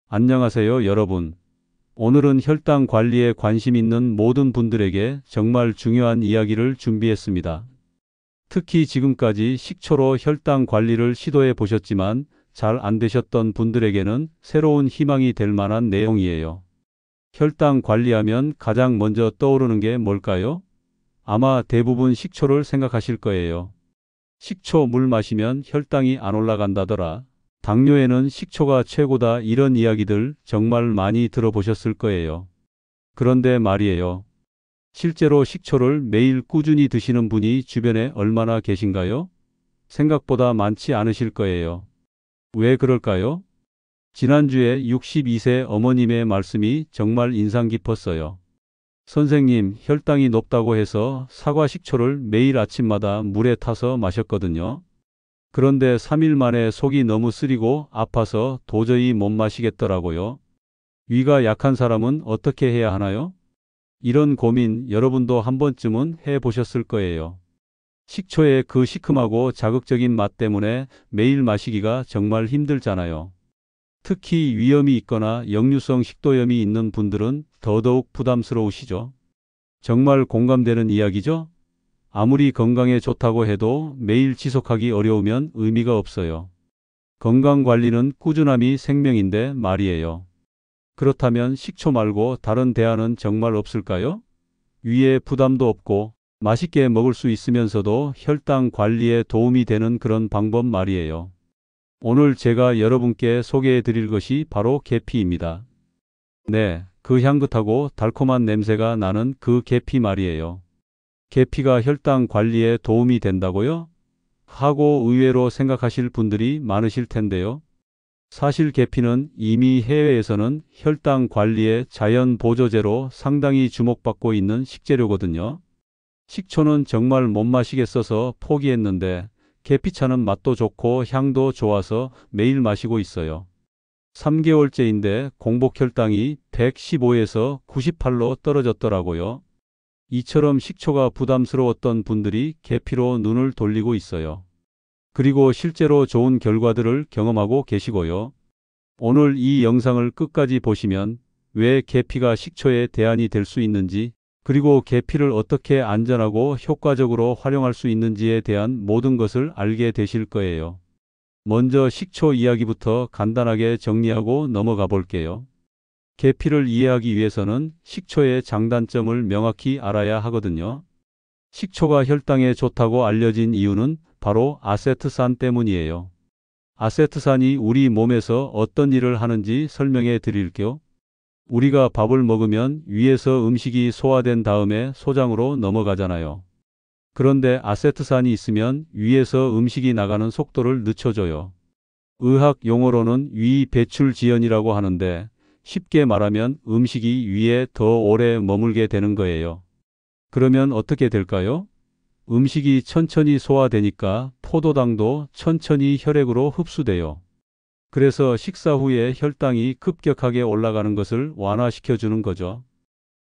안녕하세요, 여러분. 오늘은 혈당 관리에 관심 있는 모든 분들에게 정말 중요한 이야기를 준비했습니다. 특히 지금까지 식초로 혈당 관리를 시도해 보셨지만 잘 안 되셨던 분들에게는 새로운 희망이 될 만한 내용이에요. 혈당 관리하면 가장 먼저 떠오르는 게 뭘까요? 아마 대부분 식초를 생각하실 거예요. 식초 물 마시면 혈당이 안 올라간다더라. 당뇨에는 식초가 최고다, 이런 이야기들 정말 많이 들어보셨을 거예요. 그런데 말이에요. 실제로 식초를 매일 꾸준히 드시는 분이 주변에 얼마나 계신가요? 생각보다 많지 않으실 거예요. 왜 그럴까요? 지난주에 62세 어머님의 말씀이 정말 인상 깊었어요. 선생님, 혈당이 높다고 해서 사과 식초를 매일 아침마다 물에 타서 마셨거든요. 그런데 3일 만에 속이 너무 쓰리고 아파서 도저히 못 마시겠더라고요. 위가 약한 사람은 어떻게 해야 하나요? 이런 고민 여러분도 한 번쯤은 해보셨을 거예요. 식초의 그 시큼하고 자극적인 맛 때문에 매일 마시기가 정말 힘들잖아요. 특히 위염이 있거나 역류성 식도염이 있는 분들은 더더욱 부담스러우시죠? 정말 공감되는 이야기죠? 아무리 건강에 좋다고 해도 매일 지속하기 어려우면 의미가 없어요. 건강관리는 꾸준함이 생명인데 말이에요. 그렇다면 식초 말고 다른 대안은 정말 없을까요? 위에 부담도 없고 맛있게 먹을 수 있으면서도 혈당 관리에 도움이 되는 그런 방법 말이에요. 오늘 제가 여러분께 소개해 드릴 것이 바로 계피입니다. 네, 그 향긋하고 달콤한 냄새가 나는 그 계피 말이에요. 계피가 혈당 관리에 도움이 된다고요? 하고 의외로 생각하실 분들이 많으실 텐데요. 사실 계피는 이미 해외에서는 혈당 관리의 자연 보조제로 상당히 주목받고 있는 식재료거든요. 식초는 정말 못 마시겠어서 포기했는데 계피차는 맛도 좋고 향도 좋아서 매일 마시고 있어요. 3개월째인데 공복 혈당이 115에서 98로 떨어졌더라고요. 이처럼 식초가 부담스러웠던 분들이 계피로 눈을 돌리고 있어요. 그리고 실제로 좋은 결과들을 경험하고 계시고요. 오늘 이 영상을 끝까지 보시면 왜 계피가 식초의 대안이 될 수 있는지, 그리고 계피를 어떻게 안전하고 효과적으로 활용할 수 있는지에 대한 모든 것을 알게 되실 거예요. 먼저 식초 이야기부터 간단하게 정리하고 넘어가 볼게요. 계피를 이해하기 위해서는 식초의 장단점을 명확히 알아야 하거든요. 식초가 혈당에 좋다고 알려진 이유는 바로 아세트산 때문이에요. 아세트산이 우리 몸에서 어떤 일을 하는지 설명해 드릴게요. 우리가 밥을 먹으면 위에서 음식이 소화된 다음에 소장으로 넘어가잖아요. 그런데 아세트산이 있으면 위에서 음식이 나가는 속도를 늦춰줘요. 의학 용어로는 위 배출 지연이라고 하는데 쉽게 말하면 음식이 위에 더 오래 머물게 되는 거예요. 그러면 어떻게 될까요? 음식이 천천히 소화되니까 포도당도 천천히 혈액으로 흡수돼요. 그래서 식사 후에 혈당이 급격하게 올라가는 것을 완화시켜주는 거죠.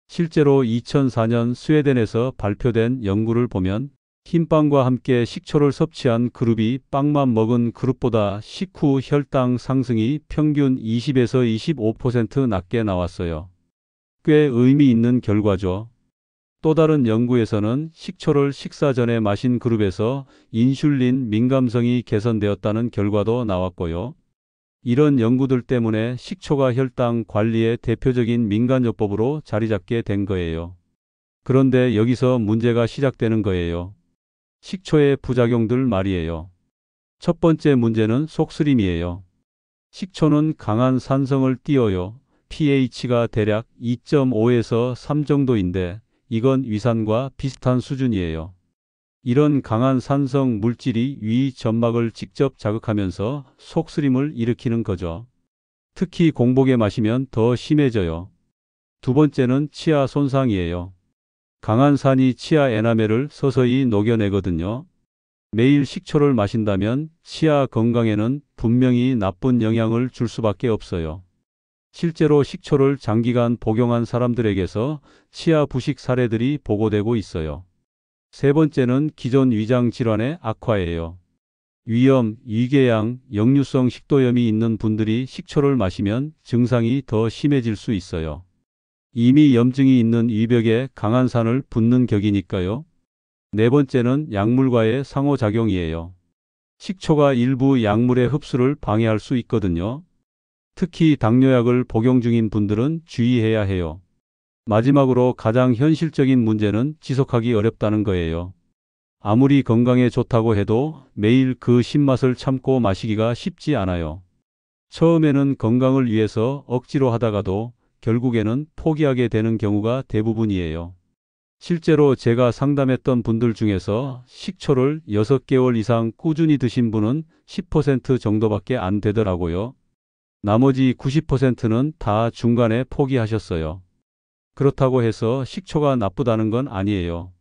실제로 2004년 스웨덴에서 발표된 연구를 보면 흰빵과 함께 식초를 섭취한 그룹이 빵만 먹은 그룹보다 식후 혈당 상승이 평균 20에서 25% 낮게 나왔어요. 꽤 의미 있는 결과죠. 또 다른 연구에서는 식초를 식사 전에 마신 그룹에서 인슐린 민감성이 개선되었다는 결과도 나왔고요. 이런 연구들 때문에 식초가 혈당 관리의 대표적인 민간요법으로 자리 잡게 된 거예요. 그런데 여기서 문제가 시작되는 거예요. 식초의 부작용들 말이에요. 첫 번째 문제는 속쓰림이에요. 식초는 강한 산성을 띄어요. pH가 대략 2.5에서 3 정도인데 이건 위산과 비슷한 수준이에요. 이런 강한 산성 물질이 위 점막을 직접 자극하면서 속쓰림을 일으키는 거죠. 특히 공복에 마시면 더 심해져요. 두 번째는 치아 손상이에요. 강한 산이 치아 에나멜을 서서히 녹여내거든요. 매일 식초를 마신다면 치아 건강에는 분명히 나쁜 영향을 줄 수밖에 없어요. 실제로 식초를 장기간 복용한 사람들에게서 치아 부식 사례들이 보고되고 있어요. 세 번째는 기존 위장 질환의 악화예요. 위염, 위궤양, 역류성 식도염이 있는 분들이 식초를 마시면 증상이 더 심해질 수 있어요. 이미 염증이 있는 위벽에 강한 산을 붓는 격이니까요. 네 번째는 약물과의 상호작용이에요. 식초가 일부 약물의 흡수를 방해할 수 있거든요. 특히 당뇨약을 복용 중인 분들은 주의해야 해요. 마지막으로 가장 현실적인 문제는 지속하기 어렵다는 거예요. 아무리 건강에 좋다고 해도 매일 그 신맛을 참고 마시기가 쉽지 않아요. 처음에는 건강을 위해서 억지로 하다가도 결국에는 포기하게 되는 경우가 대부분이에요. 실제로 제가 상담했던 분들 중에서 식초를 6개월 이상 꾸준히 드신 분은 10% 정도밖에 안 되더라고요. 나머지 90%는 다 중간에 포기하셨어요. 그렇다고 해서 식초가 나쁘다는 건 아니에요.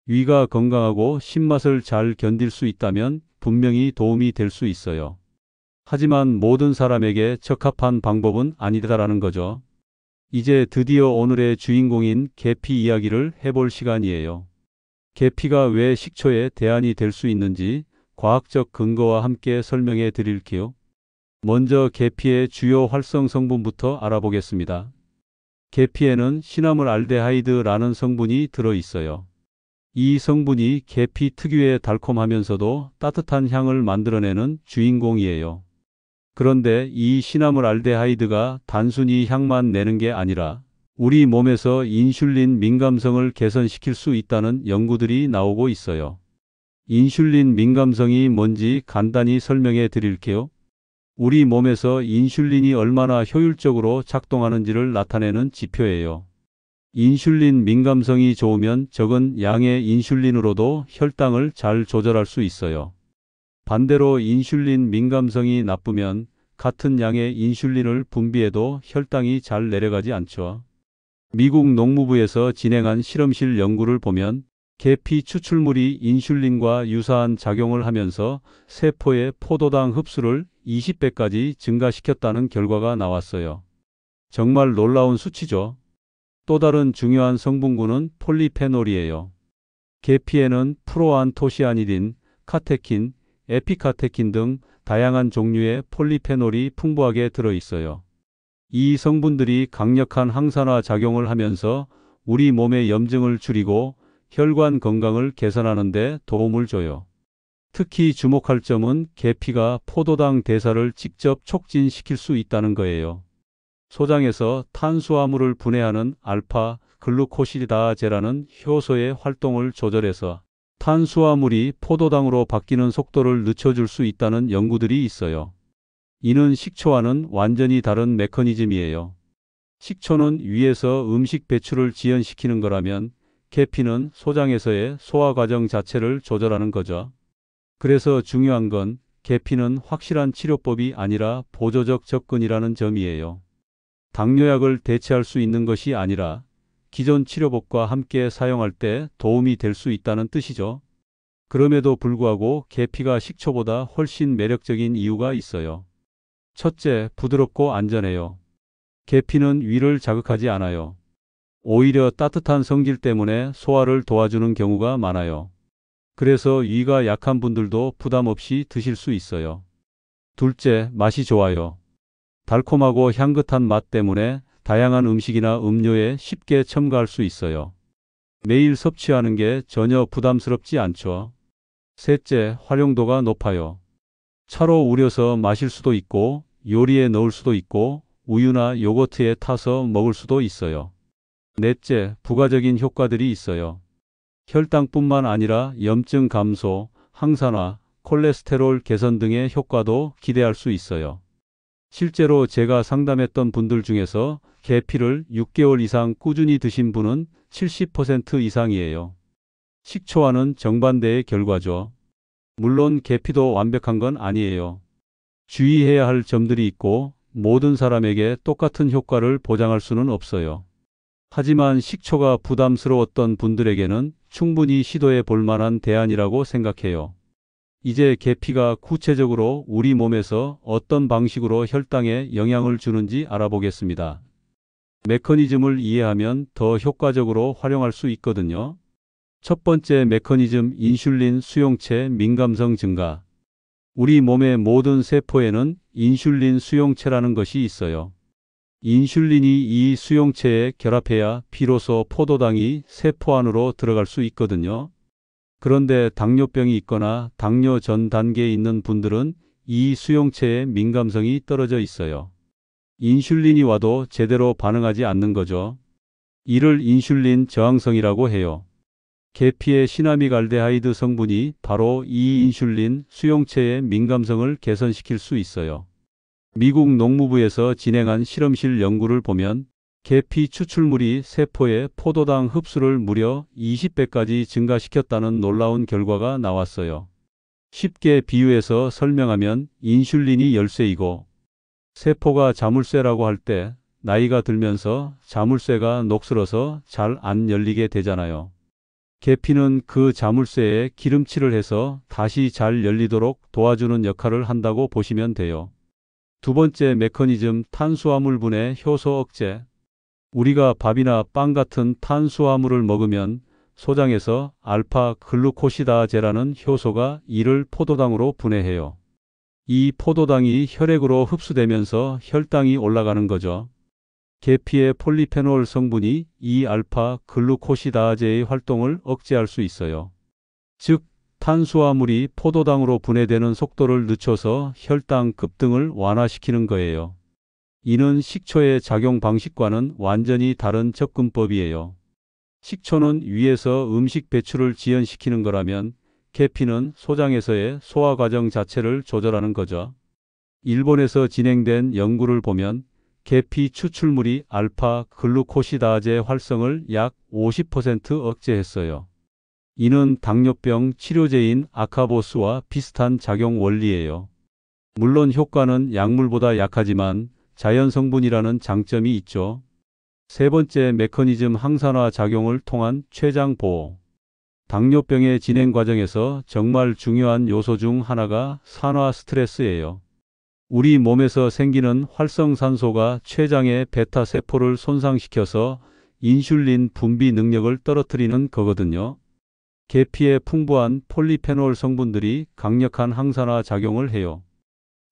위가 건강하고 신맛을 잘 견딜 수 있다면 분명히 도움이 될 수 있어요. 하지만 모든 사람에게 적합한 방법은 아니다라는 거죠. 이제 드디어 오늘의 주인공인 계피 이야기를 해볼 시간이에요. 계피가 왜 식초의 대안이 될 수 있는지 과학적 근거와 함께 설명해 드릴게요. 먼저 계피의 주요 활성 성분부터 알아보겠습니다. 계피에는 시나물 알데하이드라는 성분이 들어 있어요. 이 성분이 계피 특유의 달콤하면서도 따뜻한 향을 만들어내는 주인공이에요. 그런데 이 시나물 알데하이드가 단순히 향만 내는 게 아니라 우리 몸에서 인슐린 민감성을 개선시킬 수 있다는 연구들이 나오고 있어요. 인슐린 민감성이 뭔지 간단히 설명해 드릴게요. 우리 몸에서 인슐린이 얼마나 효율적으로 작동하는지를 나타내는 지표예요. 인슐린 민감성이 좋으면 적은 양의 인슐린으로도 혈당을 잘 조절할 수 있어요. 반대로 인슐린 민감성이 나쁘면 같은 양의 인슐린을 분비해도 혈당이 잘 내려가지 않죠. 미국 농무부에서 진행한 실험실 연구를 보면 계피 추출물이 인슐린과 유사한 작용을 하면서 세포의 포도당 흡수를 20배까지 증가시켰다는 결과가 나왔어요. 정말 놀라운 수치죠. 또 다른 중요한 성분군은 폴리페놀이에요. 계피에는 프로안토시아니딘, 카테킨, 에피카테킨 등 다양한 종류의 폴리페놀이 풍부하게 들어있어요. 이 성분들이 강력한 항산화 작용을 하면서 우리 몸의 염증을 줄이고 혈관 건강을 개선하는 데 도움을 줘요. 특히 주목할 점은 계피가 포도당 대사를 직접 촉진시킬 수 있다는 거예요. 소장에서 탄수화물을 분해하는 알파 글루코시다제라는 효소의 활동을 조절해서 탄수화물이 포도당으로 바뀌는 속도를 늦춰줄 수 있다는 연구들이 있어요. 이는 식초와는 완전히 다른 메커니즘이에요. 식초는 위에서 음식 배출을 지연시키는 거라면 계피는 소장에서의 소화 과정 자체를 조절하는 거죠. 그래서 중요한 건 계피는 확실한 치료법이 아니라 보조적 접근이라는 점이에요. 당뇨약을 대체할 수 있는 것이 아니라 기존 치료법과 함께 사용할 때 도움이 될 수 있다는 뜻이죠. 그럼에도 불구하고 계피가 식초보다 훨씬 매력적인 이유가 있어요. 첫째, 부드럽고 안전해요. 계피는 위를 자극하지 않아요. 오히려 따뜻한 성질 때문에 소화를 도와주는 경우가 많아요. 그래서 위가 약한 분들도 부담 없이 드실 수 있어요. 둘째, 맛이 좋아요. 달콤하고 향긋한 맛 때문에 다양한 음식이나 음료에 쉽게 첨가할 수 있어요. 매일 섭취하는 게 전혀 부담스럽지 않죠. 셋째, 활용도가 높아요. 차로 우려서 마실 수도 있고, 요리에 넣을 수도 있고, 우유나 요거트에 타서 먹을 수도 있어요. 넷째, 부가적인 효과들이 있어요. 혈당뿐만 아니라 염증 감소, 항산화, 콜레스테롤 개선 등의 효과도 기대할 수 있어요. 실제로 제가 상담했던 분들 중에서 계피를 6개월 이상 꾸준히 드신 분은 70% 이상이에요. 식초와는 정반대의 결과죠. 물론 계피도 완벽한 건 아니에요. 주의해야 할 점들이 있고 모든 사람에게 똑같은 효과를 보장할 수는 없어요. 하지만 식초가 부담스러웠던 분들에게는 충분히 시도해 볼 만한 대안이라고 생각해요. 이제 계피가 구체적으로 우리 몸에서 어떤 방식으로 혈당에 영향을 주는지 알아보겠습니다. 메커니즘을 이해하면 더 효과적으로 활용할 수 있거든요. 첫 번째 메커니즘 인슐린 수용체 민감성 증가. 우리 몸의 모든 세포에는 인슐린 수용체라는 것이 있어요. 인슐린이 이 수용체에 결합해야 비로소 포도당이 세포 안으로 들어갈 수 있거든요. 그런데 당뇨병이 있거나 당뇨 전 단계에 있는 분들은 이 수용체의 민감성이 떨어져 있어요. 인슐린이 와도 제대로 반응하지 않는 거죠. 이를 인슐린 저항성이라고 해요. 계피의 시나미갈데하이드 성분이 바로 이 인슐린 수용체의 민감성을 개선시킬 수 있어요. 미국 농무부에서 진행한 실험실 연구를 보면 계피 추출물이 세포의 포도당 흡수를 무려 20배까지 증가시켰다는 놀라운 결과가 나왔어요. 쉽게 비유해서 설명하면 인슐린이 열쇠이고 세포가 자물쇠라고 할 때 나이가 들면서 자물쇠가 녹슬어서 잘 안 열리게 되잖아요. 계피는 그 자물쇠에 기름칠을 해서 다시 잘 열리도록 도와주는 역할을 한다고 보시면 돼요. 두 번째 메커니즘 탄수화물 분해 효소 억제. 우리가 밥이나 빵 같은 탄수화물을 먹으면 소장에서 알파 글루코시다제라는 효소가 이를 포도당으로 분해해요. 이 포도당이 혈액으로 흡수되면서 혈당이 올라가는 거죠. 계피의 폴리페놀 성분이 이 알파 글루코시다제의 활동을 억제할 수 있어요. 즉, 탄수화물이 포도당으로 분해되는 속도를 늦춰서 혈당 급등을 완화시키는 거예요. 이는 식초의 작용 방식과는 완전히 다른 접근법이에요. 식초는 위에서 음식 배출을 지연시키는 거라면 계피는 소장에서의 소화 과정 자체를 조절하는 거죠. 일본에서 진행된 연구를 보면 계피 추출물이 알파 글루코시다제 활성을 약 50% 억제했어요. 이는 당뇨병 치료제인 아카보스와 비슷한 작용 원리예요. 물론 효과는 약물보다 약하지만 자연 성분이라는 장점이 있죠. 세 번째 메커니즘 항산화 작용을 통한 췌장 보호. 당뇨병의 진행 과정에서 정말 중요한 요소 중 하나가 산화 스트레스예요. 우리 몸에서 생기는 활성산소가 췌장의 베타 세포를 손상시켜서 인슐린 분비 능력을 떨어뜨리는 거거든요. 계피에 풍부한 폴리페놀 성분들이 강력한 항산화 작용을 해요.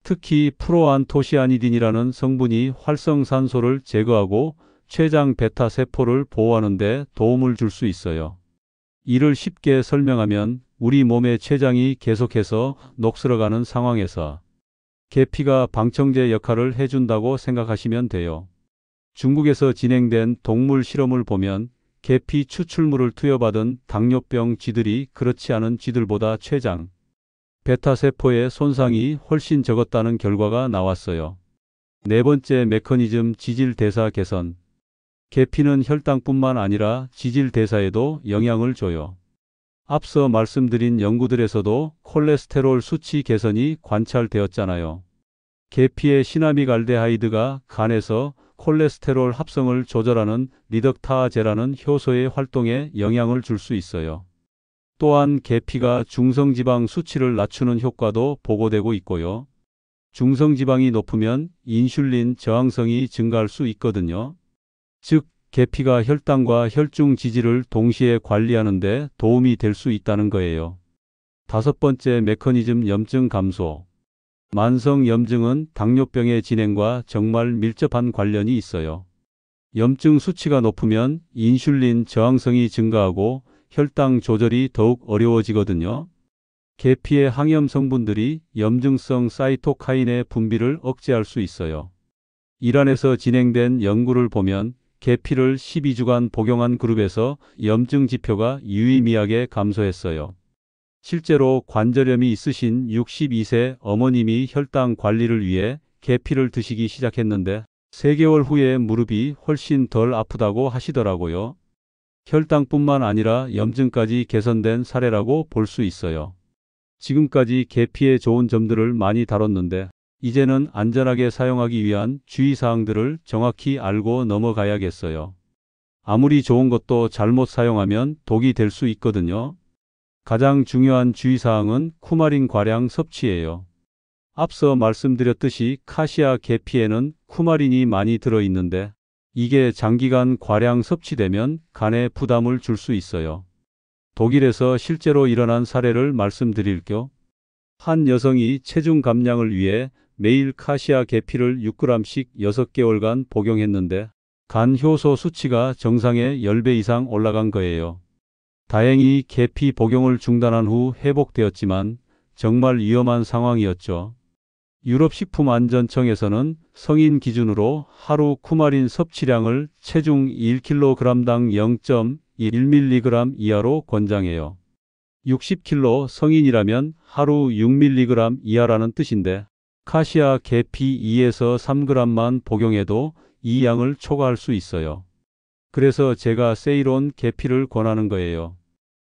특히 프로안토시아니딘이라는 성분이 활성산소를 제거하고 췌장 베타 세포를 보호하는 데 도움을 줄 수 있어요. 이를 쉽게 설명하면 우리 몸의 췌장이 계속해서 녹슬어가는 상황에서 계피가 방청제 역할을 해준다고 생각하시면 돼요. 중국에서 진행된 동물 실험을 보면 계피 추출물을 투여받은 당뇨병 쥐들이 그렇지 않은 쥐들보다 췌장, 베타세포의 손상이 훨씬 적었다는 결과가 나왔어요. 네 번째 메커니즘 지질대사 개선. 계피는 혈당뿐만 아니라 지질대사에도 영향을 줘요. 앞서 말씀드린 연구들에서도 콜레스테롤 수치 개선이 관찰되었잖아요. 계피의 시나미갈데하이드가 간에서 콜레스테롤 합성을 조절하는 리덕타제라는 효소의 활동에 영향을 줄 수 있어요. 또한 계피가 중성지방 수치를 낮추는 효과도 보고되고 있고요. 중성지방이 높으면 인슐린 저항성이 증가할 수 있거든요. 즉, 계피가 혈당과 혈중 지지를 동시에 관리하는 데 도움이 될 수 있다는 거예요. 다섯 번째 메커니즘 염증 감소. 만성 염증은 당뇨병의 진행과 정말 밀접한 관련이 있어요. 염증 수치가 높으면 인슐린 저항성이 증가하고 혈당 조절이 더욱 어려워지거든요. 계피의 항염 성분들이 염증성 사이토카인의 분비를 억제할 수 있어요. 이란에서 진행된 연구를 보면 계피를 12주간 복용한 그룹에서 염증 지표가 유의미하게 감소했어요. 실제로 관절염이 있으신 62세 어머님이 혈당 관리를 위해 계피를 드시기 시작했는데 3개월 후에 무릎이 훨씬 덜 아프다고 하시더라고요. 혈당뿐만 아니라 염증까지 개선된 사례라고 볼 수 있어요. 지금까지 계피의 좋은 점들을 많이 다뤘는데 이제는 안전하게 사용하기 위한 주의사항들을 정확히 알고 넘어가야겠어요. 아무리 좋은 것도 잘못 사용하면 독이 될 수 있거든요. 가장 중요한 주의사항은 쿠마린 과량 섭취예요. 앞서 말씀드렸듯이 카시아 계피에는 쿠마린이 많이 들어있는데 이게 장기간 과량 섭취되면 간에 부담을 줄 수 있어요. 독일에서 실제로 일어난 사례를 말씀드릴게요. 한 여성이 체중 감량을 위해 매일 카시아 계피를 6g씩 6개월간 복용했는데 간 효소 수치가 정상의 10배 이상 올라간 거예요. 다행히 계피 복용을 중단한 후 회복되었지만 정말 위험한 상황이었죠. 유럽식품안전청에서는 성인 기준으로 하루 쿠마린 섭취량을 체중 1kg당 0.1mg 이하로 권장해요. 60kg 성인이라면 하루 6mg 이하라는 뜻인데 카시아 계피 2에서 3g만 복용해도 이 양을 초과할 수 있어요. 그래서 제가 세이론 계피를 권하는 거예요.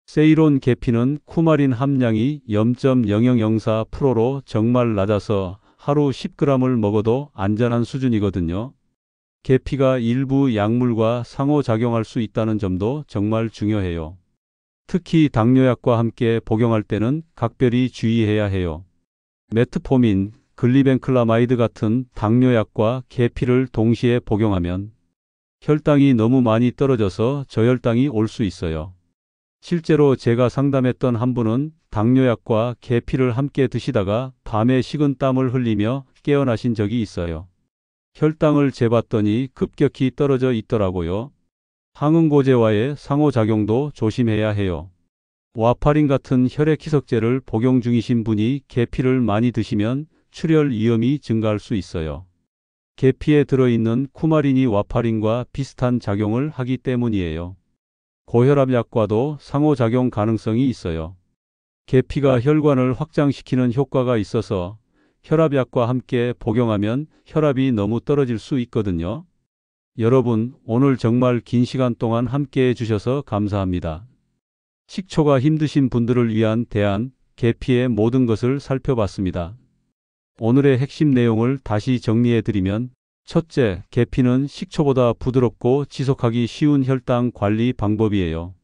세이론 계피는 쿠마린 함량이 0.0004%로 정말 낮아서 하루 10g을 먹어도 안전한 수준이거든요. 계피가 일부 약물과 상호작용할 수 있다는 점도 정말 중요해요. 특히 당뇨약과 함께 복용할 때는 각별히 주의해야 해요. 메트포민, 글리벤클라마이드 같은 당뇨약과 계피를 동시에 복용하면 혈당이 너무 많이 떨어져서 저혈당이 올 수 있어요. 실제로 제가 상담했던 한 분은 당뇨약과 계피를 함께 드시다가 밤에 식은 땀을 흘리며 깨어나신 적이 있어요. 혈당을 재봤더니 급격히 떨어져 있더라고요. 항응고제와의 상호작용도 조심해야 해요. 와파린 같은 혈액희석제를 복용 중이신 분이 계피를 많이 드시면 출혈 위험이 증가할 수 있어요. 계피에 들어있는 쿠마린이 와파린과 비슷한 작용을 하기 때문이에요. 고혈압약과도 상호작용 가능성이 있어요. 계피가 혈관을 확장시키는 효과가 있어서 혈압약과 함께 복용하면 혈압이 너무 떨어질 수 있거든요. 여러분, 오늘 정말 긴 시간 동안 함께 해주셔서 감사합니다. 식초가 힘드신 분들을 위한 대안, 계피의 모든 것을 살펴봤습니다. 오늘의 핵심 내용을 다시 정리해드리면 첫째, 계피는 식초보다 부드럽고 지속하기 쉬운 혈당 관리 방법이에요.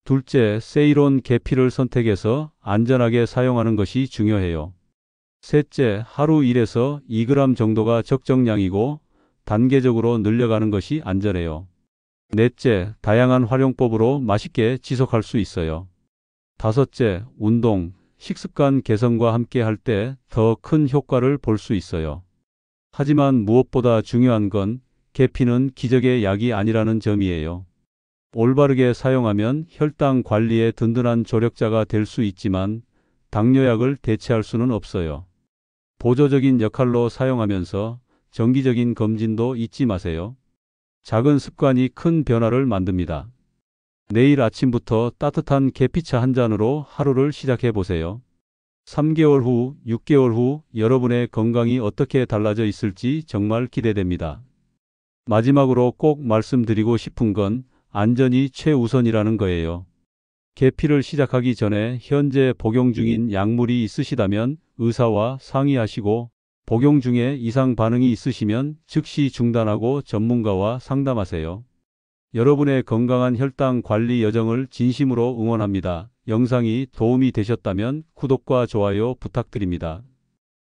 둘째, 세이론 계피를 선택해서 안전하게 사용하는 것이 중요해요. 셋째, 하루 1에서 2g 정도가 적정량이고 단계적으로 늘려가는 것이 안전해요. 넷째, 다양한 활용법으로 맛있게 지속할 수 있어요. 다섯째, 운동, 식습관 개선과 함께 할 때 더 큰 효과를 볼 수 있어요. 하지만 무엇보다 중요한 건 계피는 기적의 약이 아니라는 점이에요. 올바르게 사용하면 혈당 관리에 든든한 조력자가 될 수 있지만 당뇨약을 대체할 수는 없어요. 보조적인 역할로 사용하면서 정기적인 검진도 잊지 마세요. 작은 습관이 큰 변화를 만듭니다. 내일 아침부터 따뜻한 계피차 한 잔으로 하루를 시작해 보세요. 3개월 후, 6개월 후 여러분의 건강이 어떻게 달라져 있을지 정말 기대됩니다. 마지막으로 꼭 말씀드리고 싶은 건 안전이 최우선이라는 거예요. 계피를 시작하기 전에 현재 복용 중인 약물이 있으시다면 의사와 상의하시고 복용 중에 이상 반응이 있으시면 즉시 중단하고 전문가와 상담하세요. 여러분의 건강한 혈당 관리 여정을 진심으로 응원합니다. 영상이 도움이 되셨다면 구독과 좋아요 부탁드립니다.